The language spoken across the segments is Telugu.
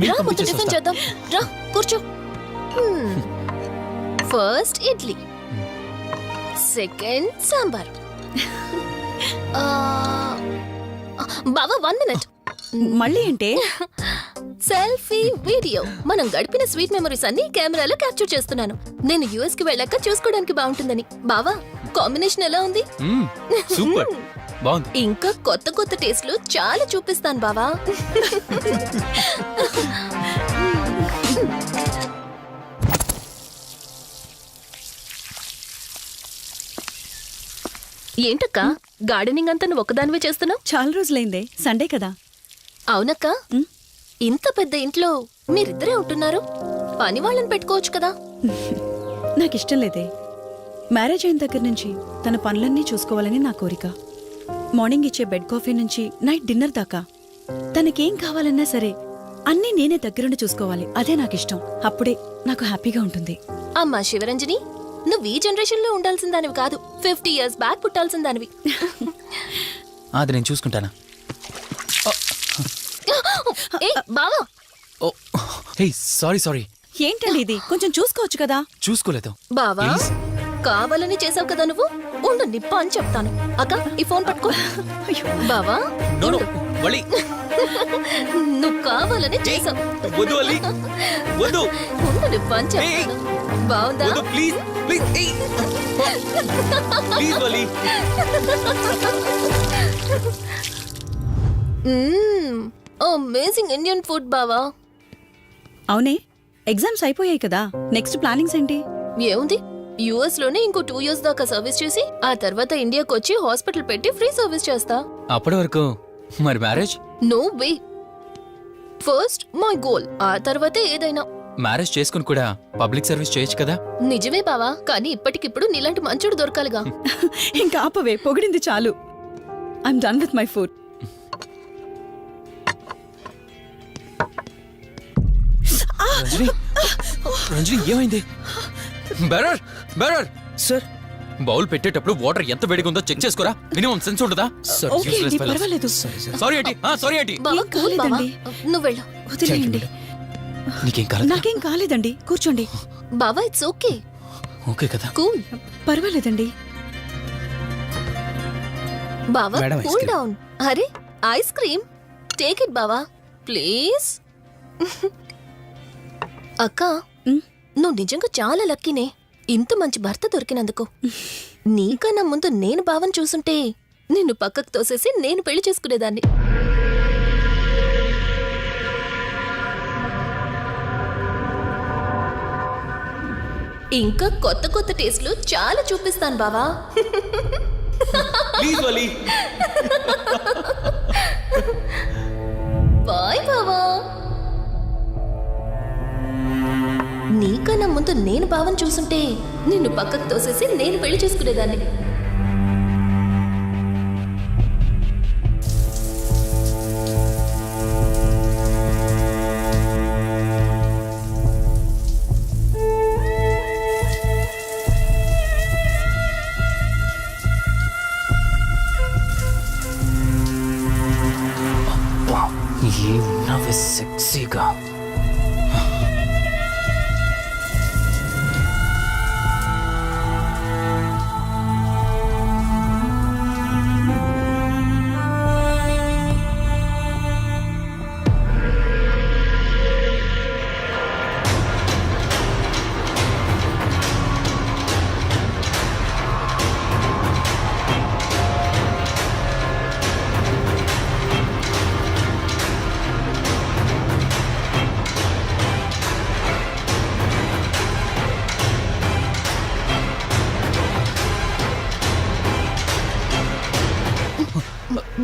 రా ముందు టిఫిన్ చేద్దాం. రా కూర్చో. First idli, second sambar. బావా 1 మినిట్. మళ్ళీ అంటే సెల్ఫీ వీడియో. మనం గడిపిన స్వీట్ మెమరీస్ అన్ని కెమెరాలో క్యాప్చర్ చేస్తున్నాను. నేను యుఎస్ కి వెళ్ళాక చూసుకోవడానికి బాగుంటుందని. బావా కాంబినేషన్ ఎలా ఉంది? సూపర్ బాగుంది. ఇంకా కొత్త కొత్త టేస్ట్లు చాలా చూపిస్తాను బావా. ఏంటక్క గార్డెనింగ్ అంతా నువ్వు ఒక్కదానివే చేస్తున్నావు? చాలా రోజులైందే, సండే కదా. అవునక్క, ఇంత పెద్ద ఇంట్లో మీరిద్దరే ఉంటున్నారు, పని వాళ్ళని పెట్టుకోవచ్చు కదా. నాకిష్టం లేదే. మ్యారేజ్ అయిన దగ్గర నుంచి తన పనులన్నీ చూసుకోవాలని నా కోరిక. మార్నింగ్ ఇచ్చే బెడ్ కాఫీ నుంచి నైట్ డిన్నర్ దాకా తనకేం కావాలన్నా సరే అన్నీ నేనే దగ్గరుండి చూసుకోవాలి. అదే నాకిష్టం. అప్పుడే నాకు హ్యాపీగా ఉంటుంది. అమ్మా శివరంజని, నువ్వు ఈ జనరేషన్ లో ఉండాల్సిన దానివి కాదు, 50 years బ్యాక్ పుట్టాల్సిన దానివి. అది నేను చూసుకుంటానా? బావా సారీ. ఏంటండి ఇది? కొంచెం చూసుకోవచ్చు కదా. చూసుకోలేదు. బావా కావాలని చేసావు కదా నువ్వు. ఉండు నిప్ప అని చెప్తాను. అక్క ఈ ఫోన్ పట్టుకో. బావా నువ్వు కావాలని చేసావు. ఉండు నిప్ప అని చెప్తాను. బావుందా? అమేజింగ్ ఇండియన్ ఫుడ్ బావా. అవునే, ఎగ్జామ్స్ అయిపోయాయి కదా. నెక్స్ట్ ప్లానింగ్స్ ఏంటి? ఏముంది, యుఎస్ లోనే ఇంకో 2 years దాకా సర్వీస్ చేసి ఆ తర్వాత ఇండియాకి వచ్చి హాస్పిటల్ పెట్టి ఫ్రీ సర్వీస్ చేస్తా. అప్పటి వరకు మరి marriage? No way. First my goal, ఆ తర్వాతే ఏదైనా. మ్యారేజ్ చేసుకుని కూడా పబ్లిక్ సర్వీస్ చేయొచ్చు కదా. నిజమే బావా, కానీ ఇప్పటికిప్పుడు నీలాంటి మంచోడు దొరకాలిగా. ఇంకా ఆపవే, పొగిడింది చాలు. I'm done with my food. Ranjani ఏమైంది? బెరర్ సార్, బౌల్ పెట్టేటప్పుడు వాటర్ ఎంత వేడిగా ఉందో చెక్ చేసుకోరా. మినిమం సెన్స్ ఉంటుందా? ఓకే అండి, పర్వాలేదు. Sorry aunty. బావా ఏం కూల్ బావా, కాలేదండి. నువ్వు వెళ్ళు. వదిలేయండి. నీకేం కాలేదు? నాకేం కాలేదండి, కూర్చోండి. బావా ఇట్స్ ఓకే. ఓకే కదా. కూల్. పర్వాలేదండి. బావా madam, ice cool cream. Down. అరే ఐస్ క్రీమ్, టేక్ ఇట్ బావా ప్లీజ్. అక్క ఉమ్, నువ్వు నిజంగా చాలా లక్కీనే, ఇంత మంచి భర్త దొరికినందుకు. నీకన్నా ముందు నేను బావని చూసుంటే నిన్ను పక్కకు తోసేసి నేను పెళ్లి చేసుకునేదాన్ని. ఇంకా కొత్త కొత్త టేస్ట్లు చాలా చూపిస్తాను బావా. బాయ్ బావా. నీకన్నా ముందు నేను బావని చూసుంటే నిన్ను పక్కకు తోసేసి నేను పెళ్లి చేసుకునేదాన్ని. ఏమన్నావే సెక్సీగా?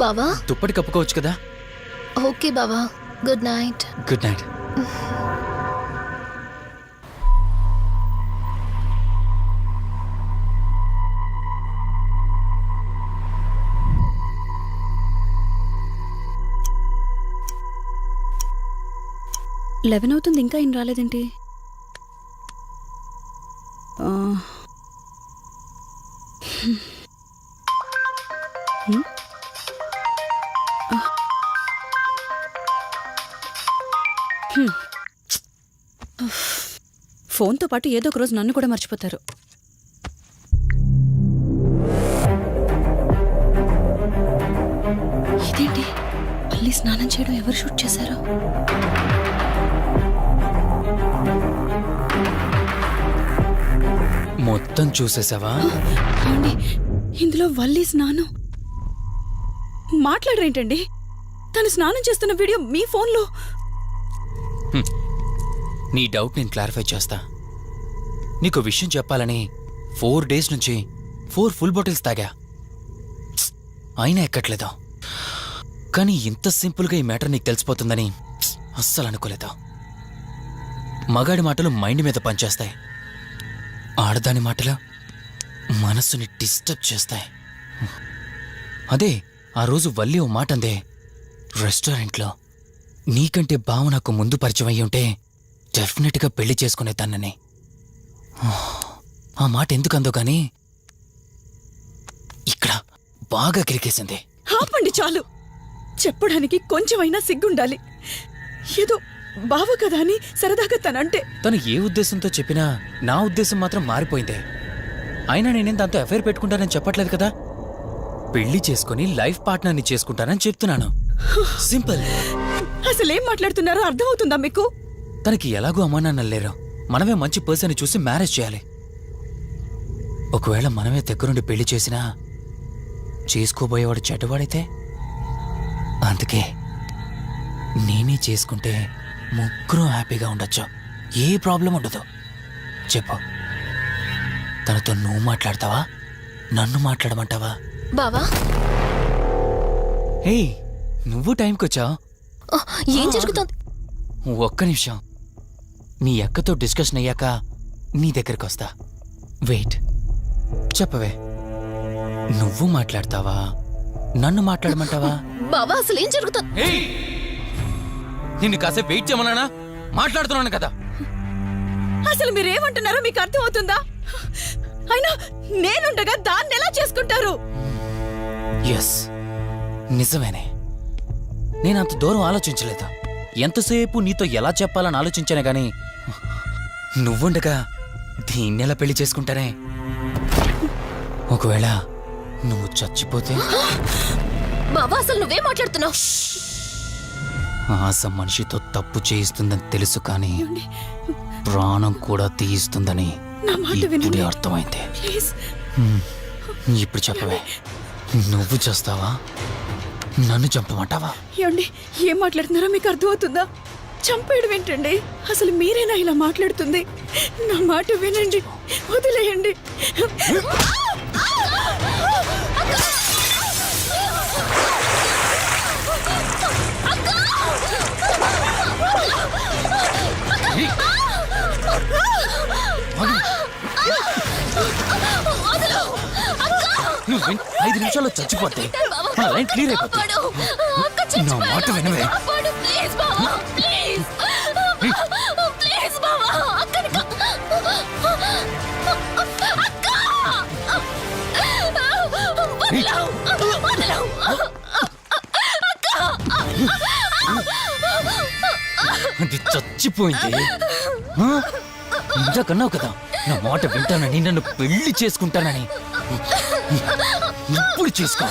బావా దుప్పటి కప్పుకోవచ్చు కదా. ఓకే బావా, good night. Good night. Eleven అవుతుంది, ఇంకా ఏం రాలేదేంటి? ఫోన్తో పాటు ఏదో ఒక రోజు నన్ను కూడా మర్చిపోతారు. ఇదేంటి, మళ్ళీ స్నానం చేయడం ఎవరు షూట్ చేశారు? మొత్తం చూసేసావా? ఏమండి, ఇందులో వల్లి స్నానం మాట్లాడరేంటండి? తను స్నానం చేస్తున్న వీడియో మీ ఫోన్లో. నీ డౌట్ నేను క్లారిఫై చేస్తా. నీకు విషయం చెప్పాలని 4 days నుంచి 4 full బాటిల్స్ తాగా, అయినా ఎక్కట్లేదు. కానీ ఇంత సింపుల్గా ఈ మ్యాటర్ నీకు తెలిసిపోతుందని అస్సలు అనుకోలేదు. మగాడి మాటలు మైండ్ మీద పనిచేస్తాయి, ఆడదాని మాటలు మనస్సుని డిస్టర్బ్ చేస్తాయి. అదే ఆ రోజు వల్లి ఓ మాట అందే రెస్టారెంట్లో, నీకంటే బావ నాకు ముందు పరిచయం అయ్యి ఉంటే డెఫినెట్గా పెళ్లి చేసుకునేదాన్నని. ఆ మాట ఎందుకందో కానీ ఇక్కడ బాగా కిరికేసింది. ఆపండి చాలు. చెప్పడానికి కొంచెమైనా సిగ్గుండాలి. ఏదో బావ కదా అని సరదాగా తనంటే. తను ఏ ఉద్దేశంతో చెప్పినా నా ఉద్దేశం మాత్రం మారిపోయిందే. అయినా నేనేం దాంతో అఫైర్ పెట్టుకుంటానని చెప్పట్లేదు కదా. పెళ్లి చేసుకుని లైఫ్ పార్ట్నర్ని చేసుకుంటానని చెప్తున్నాను. సింపుల్. అసలేం మాట్లాడుతున్నారో అర్థమవుతుందా మీకు? తనకి ఎలాగో అమ్మా నాన్న లేరు, మనమే మంచి పర్సన్ చూసి మ్యారేజ్ చేయాలి. ఒకవేళ మనమే దగ్గరుండి పెళ్లి చేసినా చేసుకోబోయేవాడు చెడ్డవాడైతే, అందుకే నేనే చేసుకుంటే ముగ్గురం హ్యాపీగా ఉండొచ్చు, ఏ ప్రాబ్లం ఉండదు. చెప్పు, తనతో నువ్వు మాట్లాడతావా, నన్ను మాట్లాడమంటావా? బావా, హే, నువ్వు టైంకొచ్చావు. ఏం జరుగుతోంది? ఒక్క నిమిషం, మీ అక్కతో డిస్కషన్ అయ్యాక నీ దగ్గరికి వస్తా. వెయిట్, చెప్పవే, నువ్వు మాట్లాడతావా, నన్ను మాట్లాడమంటావా? బావా, అసలు ఏం జరుగుతోంది? నిన్ను కాసేపు వెయిట్ చేయమన్నానా? మాట్లాడుతున్నాను కదా. అసలు మీరేమంటున్నారో మీకు అర్థమవుతుందా? అయినా నేనుండగా దాన్ని ఎలా చేసుకుంటారు? ఎస్, నిజమేనే. నేనంత దూరం ఆలోచించలేదు. ఎంతసేపు నీతో ఎలా చెప్పాలని ఆలోచించానే గాని, నువ్వుండగా దీన్నెలా పెళ్లి చేసుకుంటానే? ఒకవేళ నువ్వు చచ్చిపోతే? బావా, అసలు నువ్వేం మాట్లాడుతున్నావు? ఆశ మనిషితో తప్పు చేయిస్తుందని తెలుసు, కానీ ప్రాణం కూడా తీయిస్తుందని నా మాట ఇప్పుడే వినండి. అర్థమైంది. ప్లీజ్. ఇప్పుడు చెప్పవే, నువ్వు చేస్తావా, నన్ను చంపమంటావా? ఏమండి, ఏం మాట్లాడుతున్నారో మీకు అర్థమవుతుందా? చంపేయడం ఏంటండి? అసలు మీరేనా ఇలా మాట్లాడుతుంది? నా మాట వినండి, వదిలేయండి. నువ్వు 5 నిమిషాల్లో చచ్చిపోతే మన లైన్ క్లియర్ అయిపోతుంది. నా మాట వినవే. అది చచ్చిపోయింది. ఇందాకన్నావు కదా నా మాట వింటానని, నన్ను పెళ్లి చేసుకుంటానని. ఇప్పుడు చేసుకో.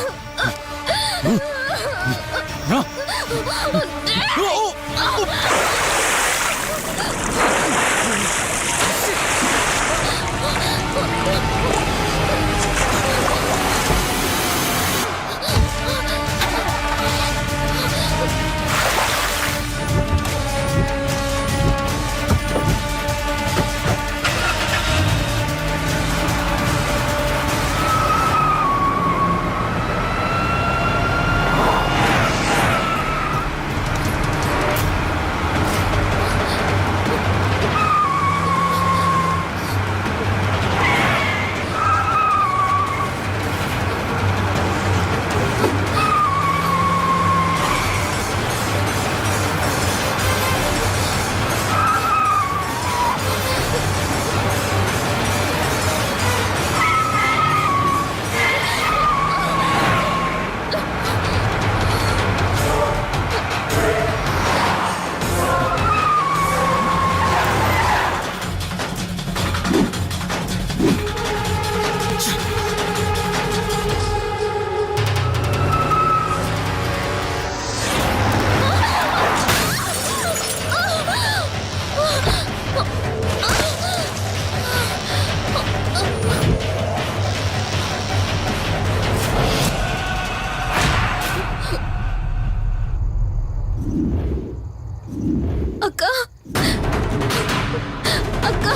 అక్క అక్క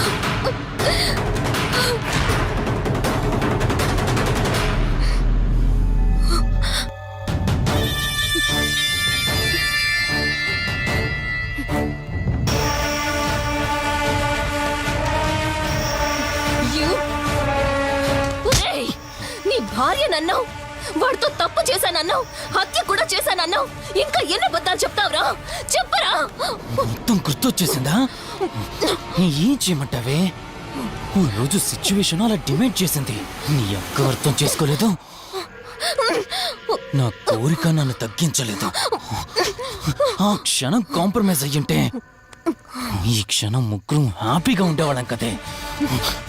ఒరేయ్, నీ భార్య నన్నావు, వాడితో తప్పు చేశానన్నావు, హత్య కూడా చేశానన్నావు. ఇంకా ఎన్ని అబద్ధాలు చెప్తావురా? చెప్పరా? మొత్తం గుర్తొచ్చేసిందా? ఏం చేయమంటావే? ఓ రోజు సిచ్యువేషన్ అలా డిమాండ్ చేసింది. నీ అక్క అర్థం చేసుకోలేదు, నా కోరిక నన్ను తగ్గించలేదు. ఆ క్షణం కాంప్రమైజ్ అయ్యుంటే ఈ క్షణం ముగ్గురు హ్యాపీగా ఉండేవాళ్ళం కదే.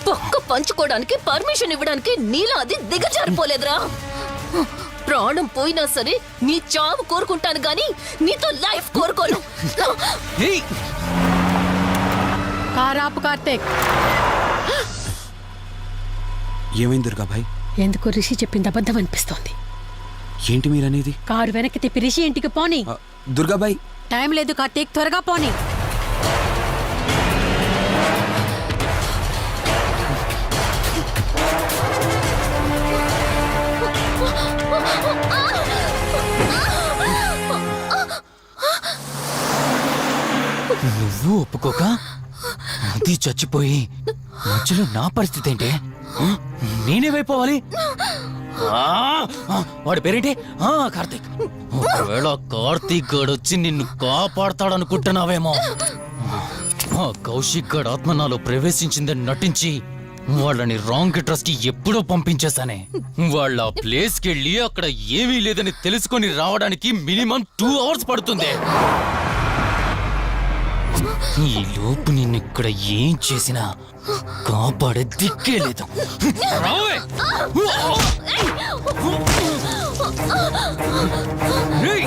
పక్క పంచుకోవడానికి పర్మిషన్ ఇవ్వడానికి నీలా అది దిగజారిపోలేదురా. ప్రాణం పోయినా సరే నీ చావు కోరుకుంటాను గాని నీతో లైఫ్ కోరుకోను. ఏయ్! కారాపు కార్తీక్, ఏమైంది దుర్గాభాయ్? ఎందుకు రిషి చెప్పింది అబద్ధం అనిపిస్తోంది. ఏంటి మీరనేది? కారు వెనక్కి తిప్పి రిషి ఇంటికి పోని. దుర్గాభాయ్, టైం లేదు కార్తీక్, త్వరగా పోని. నువ్వు ఒప్పుకోక అది చచ్చిపోయి మధ్యలో నా పరిస్థితి ఏంటి? నేనేమైపోవాలి? వాడి పేరేంటి? కార్తీక్. ఒకవేళ కార్తీక్ గాడు వచ్చి నిన్ను కాపాడతాడనుకుంటున్నావేమో. కౌశిక్ గాడు ఆత్మ నాలో ప్రవేశించిందని నటించి వాళ్ళని రాంగ్ అడ్రస్ కి ఎప్పుడో పంపించేశానే. వాళ్ళ ప్లేస్ కి వెళ్ళి అక్కడ ఏమీ లేదని తెలుసుకొని రావడానికి మినిమం 2 hours పడుతుంది. ఈ లోపు నిన్నిక్కడ ఏం చేసినా కాపాడే దిక్కే లేదు. రావే! ఏయ్!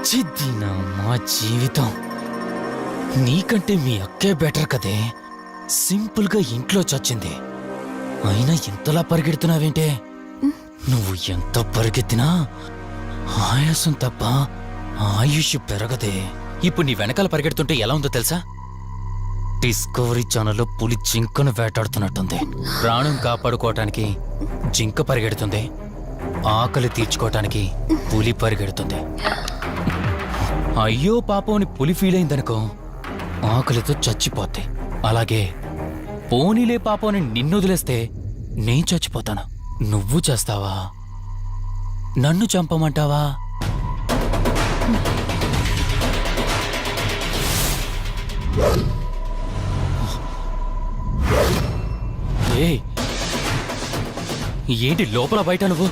చిద్దినా మా జీవితం. నీకంటే మీ అక్కే బెటర్ కదే. సింపుల్ గా ఇంట్లో చచ్చింది, అయినా ఇంతలా పరిగెడుతున్నావేంటే? నువ్వు ఎంత పరిగెత్తినా ఆయాసం తప్ప ఆయుష్ పెరగదే. ఇప్పుడు నీ వెనకాల పరిగెడుతుంటే ఎలా ఉందో తెలుసా? డిస్కవరీ ఛానల్లో పులి జింకను వేటాడుతున్నట్టుంది. ప్రాణం కాపాడుకోవటానికి జింక పరిగెడుతుంది, ఆకలి తీర్చుకోవటానికి పులి పరిగెడుతుంది. అయ్యో పాపం అని పులి ఫీల్ అయిందనుకో, ఆకలితో చచ్చిపోద్ది. అలాగే పోనీలే పాపం అని నిన్ను వదిలేస్తే నేను చచ్చిపోతాను. నువ్వు చేస్తావా? నన్ను చంపమంటావా? ఏయ్, ఏంటి లోపల బయట నువ్వు?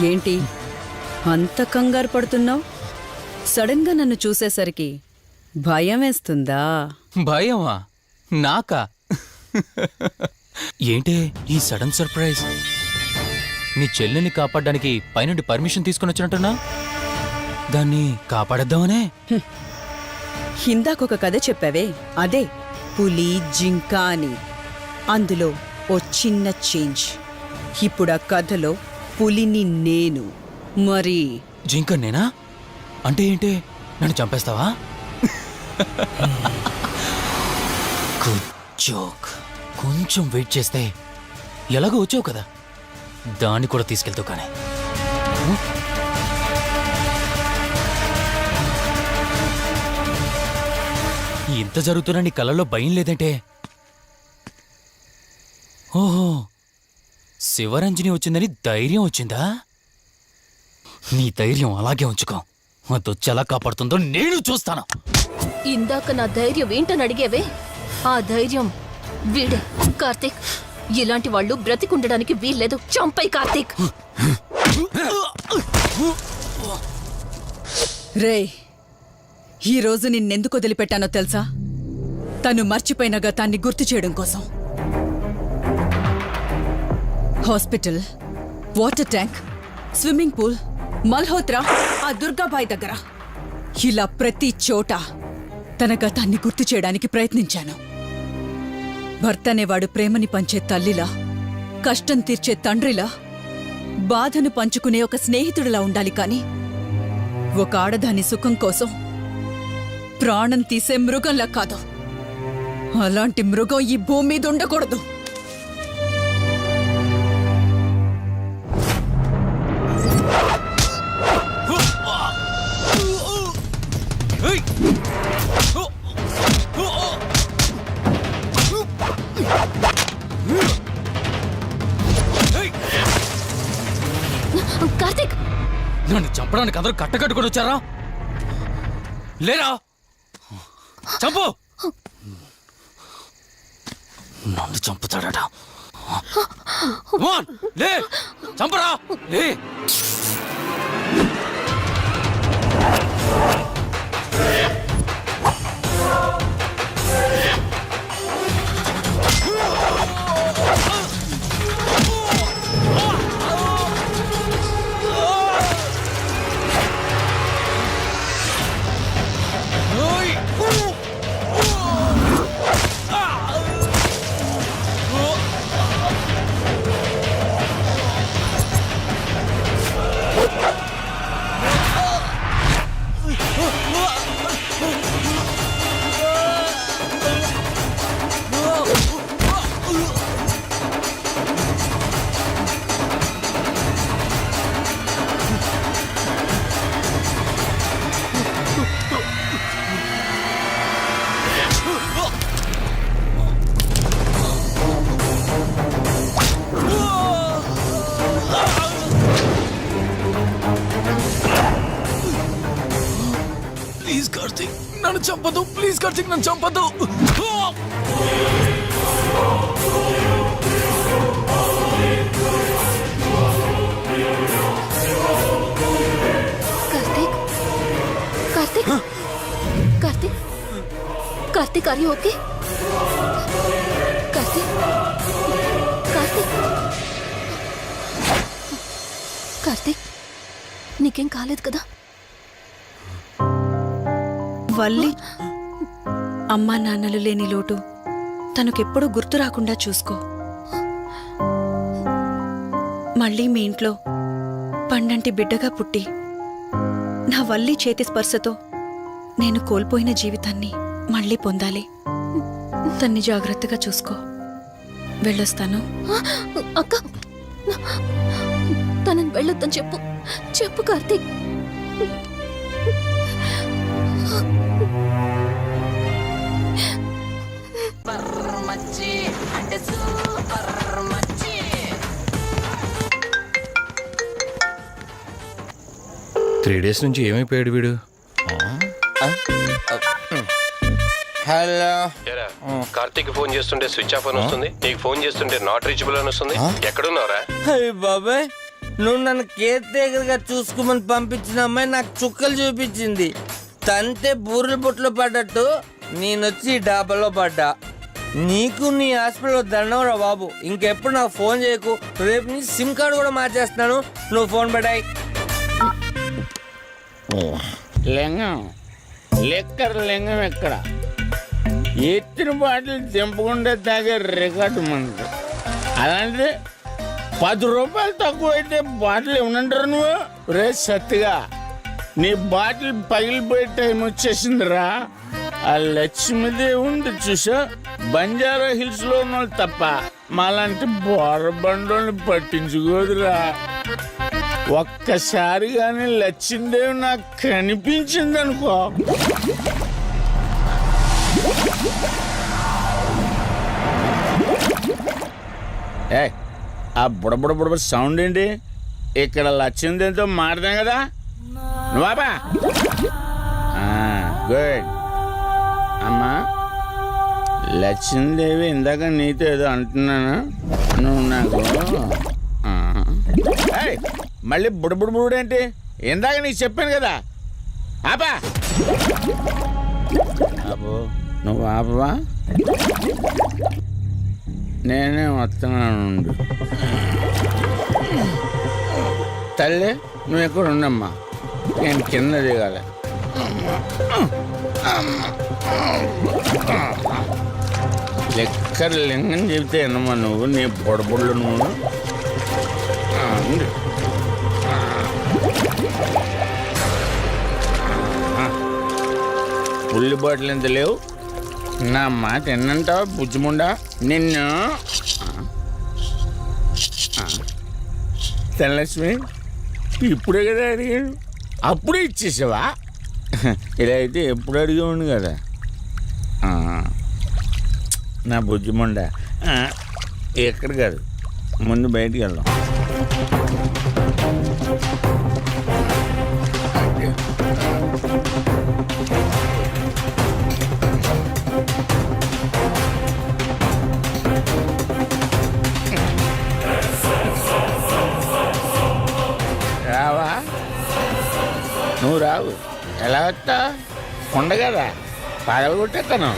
ఏంటి అంత కంగారు పడుతున్నావు? సడన్ గా నన్ను చూసేసరికి భయం వేస్తుందా? భయమా? నాకా? ఏంటే ఈ సడన్ సర్ప్రైజ్? నీ చెల్లెని కాపాడడానికి పైనుండి పర్మిషన్ తీసుకుని వచ్చినట్టున్నా? దాన్ని కాపాడేద్దామనే? ఇందాకొక కథ చెప్పావే, అదే పులి జింక అని. అందులో ఓ చిన్న చేంజ్. ఇప్పుడు ఆ కథలో పులిని నేను. మరి జింక నేనా? అంటే ఏంటి? నన్ను చంపేస్తావా? Good joke. కొంచెం వెయిట్ చేస్తే ఎలాగో వచ్చావు కదా, దాన్ని కూడా తీసుకెళ్తావు. కానీ ఇంత జరుగుతున్నా నీ కళ్ళల్లో భయం లేదంటే? ఓహో, శివరంజని వచ్చిందని ధైర్యం వచ్చిందా? నీ ధైర్యం అలాగే ఉంచుకో. అదొచ్చి ఎలా కాపాడుతుందో నేను చూస్తాను. ఇందాక నా ధైర్యం ఏంటని అడిగేవే, ఆ ధైర్యం వీడే. కార్తీక్, ఇలాంటి వాళ్ళు బ్రతికుండడానికి వీల్లేదు. చంపై కార్తీక్. రేయ్, ఈరోజు నిన్నెందుకు వదిలిపెట్టానో తెలుసా? తను మర్చిపోయిన గతాన్ని గుర్తు చేయడం కోసం. Hospital, water tank, swimming pool, Malhotra, ఆ దుర్గాబాయ్ దగ్గర ఇలా ప్రతి చోట తన గతాన్ని గుర్తు చేయడానికి ప్రయత్నించాను. భర్త అనేవాడు ప్రేమని పంచే తల్లిలా, కష్టం తీర్చే తండ్రిలా, బాధను పంచుకునే ఒక స్నేహితుడిలా ఉండాలి కాని ఒక ఆడదాని సుఖం కోసం ప్రాణం తీసే మృగంలా కాదు. అలాంటి మృగం ఈ భూమి మీద ఉండకూడదు. కార్తీక్, నన్ను చంపడానికి అందరూ కట్టకట్టుకొని వచ్చారా? లేరా? చంపు! నన్ను చంపుతాడట. లే, చంపరా, లే. ప్లీజ్ కార్తీక్, నన్ను చంపదు. ప్లీజ్ కార్తీక్, నన్ను చంపదు. Karthik, Karthik, Karthik, Karthik, are you okay? Karthik, Karthik, Karthik, నీకేం కాలేదు కదా? వల్లి, అమ్మా నాన్నలు లేని లోటు తనకెప్పుడూ గుర్తు రాకుండా చూసుకో. మళ్ళీ మీ ఇంట్లో పండంటి బిడ్డగా పుట్టి నా వల్లి చేతి స్పర్శతో నేను కోల్పోయిన జీవితాన్ని మళ్ళీ పొందాలి. తన్ని జాగ్రత్తగా చూసుకో. వెళ్ళొస్తాను. అక్క, తనని వెళ్ళొద్దని చెప్పు. చెప్పు కార్తీక్. త్రీ డేస్ నుంచి ఏమైపోయాడు వీడు? హలో, కార్తీక్ ఫోన్ చేస్తుంటే స్విచ్ ఆఫ్ అని వస్తుంది, నీకు ఫోన్ చేస్తుంటే నాట్ రీచబుల్ అని వస్తుంది. ఎక్కడున్నారా? అయ్య బాబాయ్, నువ్వు నన్ను కేర్ టేకర్గా చూసుకోమని పంపించిన అమ్మాయి నాకు చుక్కలు చూపించింది. తంతే బూరెల బుట్టలో పడ్డట్టు నేనొచ్చి డాబాలో పడ్డా. నీకు నీ హాస్పిటల్లో దండవరా బాబు. ఇంకెప్పుడు నాకు ఫోన్ చేయకు. రేపు నీ సిమ్ కార్డు కూడా మార్చేస్తున్నాను. నువ్వు ఫోన్ పడాయి. లింగం లెక్కర లింగం ఎక్కడ? ఎత్తిన బాటిల్ తెంపకుండా తాగే రికార్డు మనకు. అలాంటిది 10 రూపాయలు తక్కువ అయితే బాటిల్ ఏమనంటారు నువ్వు? రే సత్తిగా, నీ బాటిల్ పగిలిపోయే టైం వచ్చేసిందిరా. ఆ లక్ష్మీదేవి ఉంది చూసా, బంజారా హిల్స్ లో ఉన్న తప్ప మాలాంటి బోరబండోని పట్టించుకోదురా. ఒక్కసారి కానీ లక్ష్మీదేవి నాకు కనిపించింది అనుకో, ఏ ఆ బుడబుడ సౌండ్ ఏంటి? ఇక్కడ లక్ష్మీదేవితో మాట్లాడాం కదా నువ్వా? గుడ్. అమ్మా, లక్ష్మీదేవి ఇందాక నీతో ఏదో అంటున్నాను నువ్వు నాకు ఆ. ఏయ్, మళ్ళీ బుడబుడు ఏంటి ఇందాక నీకు చెప్పాను కదా ఆపా ఆపో నువ్వు ఆపవా నేనే వస్తున్నాను ఉండు. తల్లి నువ్వు ఎక్కడ ఉండమ్మా నేను కింద దిగాలి లెక్కర్ లింగం చెబితే ఎన్నమ్మా నువ్వు నీ పొడబుళ్ళు నువ్వు ఉండు. పుల్లి బాటిల్ ఎంత లేవు నా మాట ఎన్నంటావా బుజ్జిముండా నిన్ను ధనలక్ష్మి ఇప్పుడే కదా అడిగాడు అప్పుడే ఇచ్చేసావా ఇలా అయితే ఎప్పుడు అడిగేవాడు కదా నా బుజ్జిముండా ఎక్కడ కాదు ముందు బయటికి వెళ్దాం రావా నువ్వు రావు ఎలా వస్తా కొండ కదా పడగొట్టేస్తాను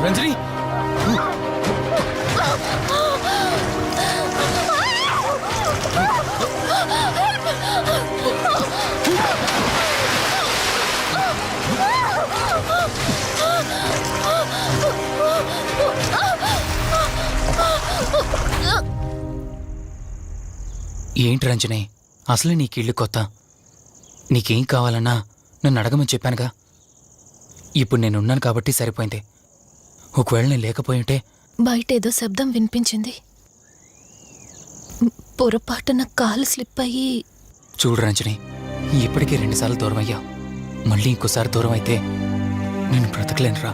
రంజని ఏంటి రంజని అసలు నీకు ఇల్లు కొత్త నీకేం కావాలన్నా నన్ను అడగమని చెప్పానుగా ఇప్పుడు నేనున్నాను కాబట్టి సరిపోయింది ఒకవేళ నేను లేకపోయి ఉంటే బయట ఏదో శబ్దం వినిపించింది పొరపాటున కాలు స్లిప్ అయ్యి చూడు రంజని ఇప్పటికే 2 సార్లు దూరం అయ్యా మళ్ళీ ఇంకోసారి దూరం అయితే నేను బ్రతకలేనురా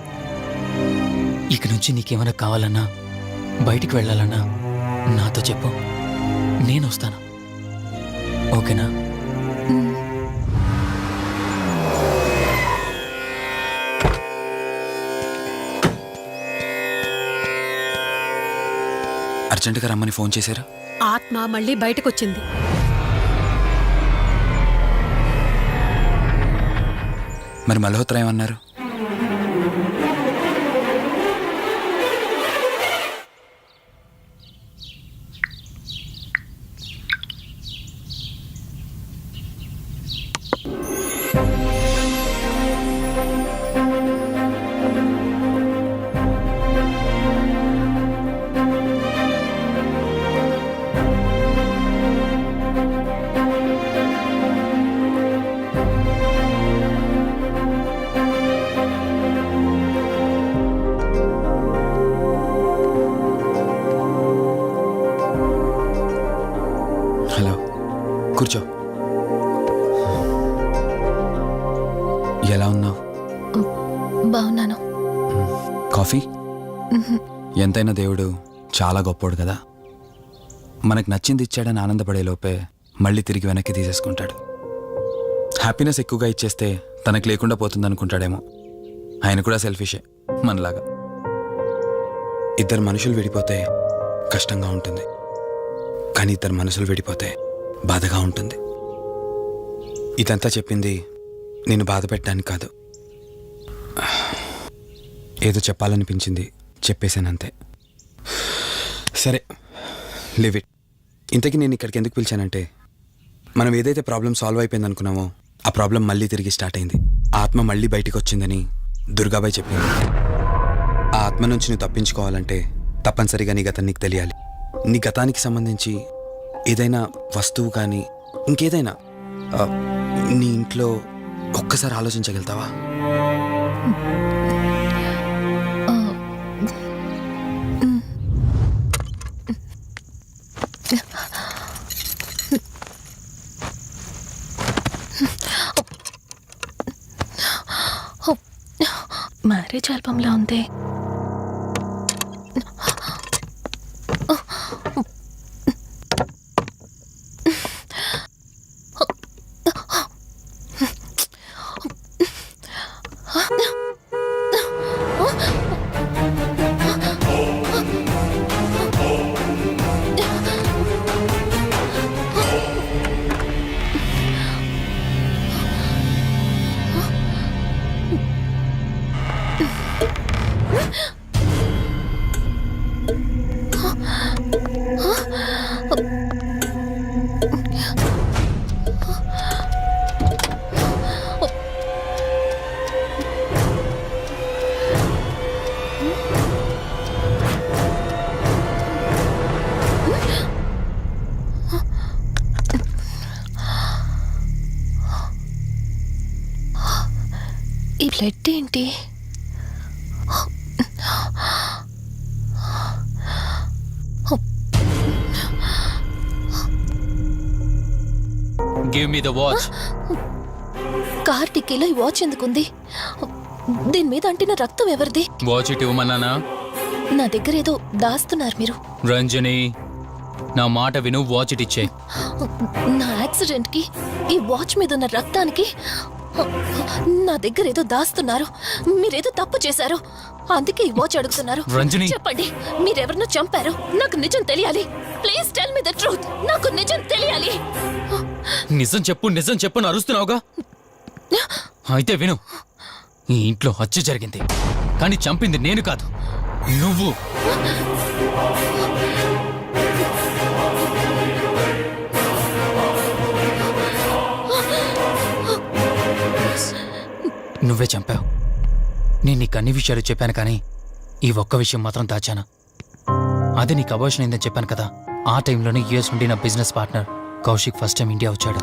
ఇక నుంచి నీకేమైనా కావాలన్నా బయటికి వెళ్ళాలన్నా నాతో చెప్పు నేను వస్తాను ఓకేనా అర్జెంటుగా రమ్మని ఫోన్ చేశారు. ఆత్మ మళ్ళీ బయటకొచ్చింది. మరి మల్హోత్రా ఏమన్నారు? హలో, కూర్చో. ఎలా ఉన్నావు? బాగున్నాను. కాఫీ? ఎంతైనా దేవుడు చాలా గొప్పోడు కదా. మనకు నచ్చింది ఇచ్చాడని ఆనందపడే లోపే మళ్ళీ తిరిగి వెనక్కి తీసేసుకుంటాడు. హ్యాపీనెస్ ఎక్కువగా ఇచ్చేస్తే తనకు లేకుండా పోతుంది అనుకుంటాడేమో. ఆయన కూడా సెల్ఫిషే మనలాగా. ఇద్దరు మనుషులు విడిపోతే కష్టంగా ఉంటుంది, కానీ ఇద్దరు మనసులు విడిపోతే బాధగా ఉంటుంది. ఇదంతా చెప్పింది నేను బాధ పెట్టడానికి కాదు, ఏదో చెప్పాలనిపించింది చెప్పేశానంతే. సరే, లివ్ ఇట్. ఇంతకీ నేను ఇక్కడికి ఎందుకు పిలిచానంటే, మనం ఏదైతే ప్రాబ్లం సాల్వ్ అయిపోయింది అనుకున్నామో ఆ ప్రాబ్లం మళ్ళీ తిరిగి స్టార్ట్ అయింది. ఆ ఆత్మ మళ్ళీ బయటికి వచ్చిందని దుర్గాబాయ్ చెప్పింది. ఆ ఆత్మ నుంచి నువ్వు తప్పించుకోవాలంటే తప్పనిసరిగా నీ గతం నీకు తెలియాలి. నీ గతానికి సంబంధించి ఏదైనా వస్తువు కానీ ఇంకేదైనా నీ ఇంట్లో ఒక్కసారి ఆలోచించగలుగుతావా? మ్యారేజ్ ఆల్బంలా ఉంది. ఈ బ్లడ్ ఏంటి? Give me the watch. కార్తికేలో ఈ వాచ్ ఎందుకుంది? దీని మీద అంటిన రక్తం ఎవరిది? వాచ్ ఇటు ఇవ్వమన్నానా? నా దగ్గర ఏదో దాస్తున్నారు మీరు. రంజని, నా మాట విను, వాచ్ ఇటు ఇచ్చే. నా యాక్సిడెంట్ కి ఈ వాచ్ మీద ఉన్న రక్తానికి నా దగ్గర ఏదో దాస్తున్నారు. మీరేదో తప్పు చేశారు, అందుకే ఈ వాచ్ అడుగుతున్నారు. రంజని, చెప్పండి, మీరెవరినో చంపారు. నాకు నిజం తెలియాలి. Please tell me the truth. నాకు నిజం తెలియాలి. నిజం చెప్పు, నిజం చెప్పు అని అరుస్తున్నావుగా. అయితే విను, ఈ ఇంట్లో హత్య జరిగింది, కానీ చంపింది నేను కాదు, నువ్వు. నువ్వే చంపావు. నేను నీకు అన్ని విషయాలు చెప్పాను, కానీ ఈ ఒక్క విషయం మాత్రం దాచాను. అది నీకు అబార్షన్ అయిందని చెప్పాను కదా. ఆ టైంలోనే యూఎస్ నుండి నా business partner Kaushik first time India వచ్చాడు.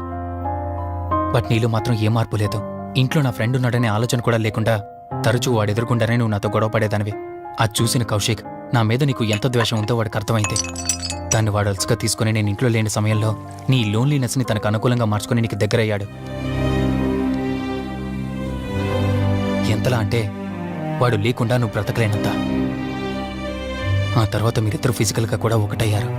బట్ నీలో మాత్రం ఏ మార్పు లేదు. ఇంట్లో నా ఫ్రెండ్ ఉన్నాడనే ఆలోచన కూడా లేకుండా తరచూ వాడు ఎదుర్కొంటానే నువ్వు నాతో గొడవ పడేదానివి. అది చూసిన కౌశిక్ నా మీద నీకు ఎంత ద్వేషం ఉందో వాడికి అర్థమైంది. దాన్ని వాడు అలసుగా తీసుకుని నేను ఇంట్లో లేని సమయంలో నీ లోన్లీనెస్ని తనకు అనుకూలంగా మార్చుకుని నీకు దగ్గరయ్యాడు. ఎంతలా అంటే వాడు లేకుండా నువ్వు బ్రతకలేనంత. ఆ తర్వాత మీరిద్దరు ఫిజికల్గా కూడా ఒకటయ్యారు.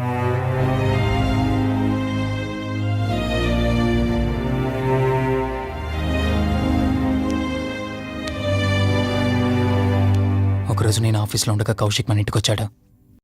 రోజు నేను ఆఫీస్లో ఉండగా కౌశిక్ మన ఇంటికి వచ్చాడు.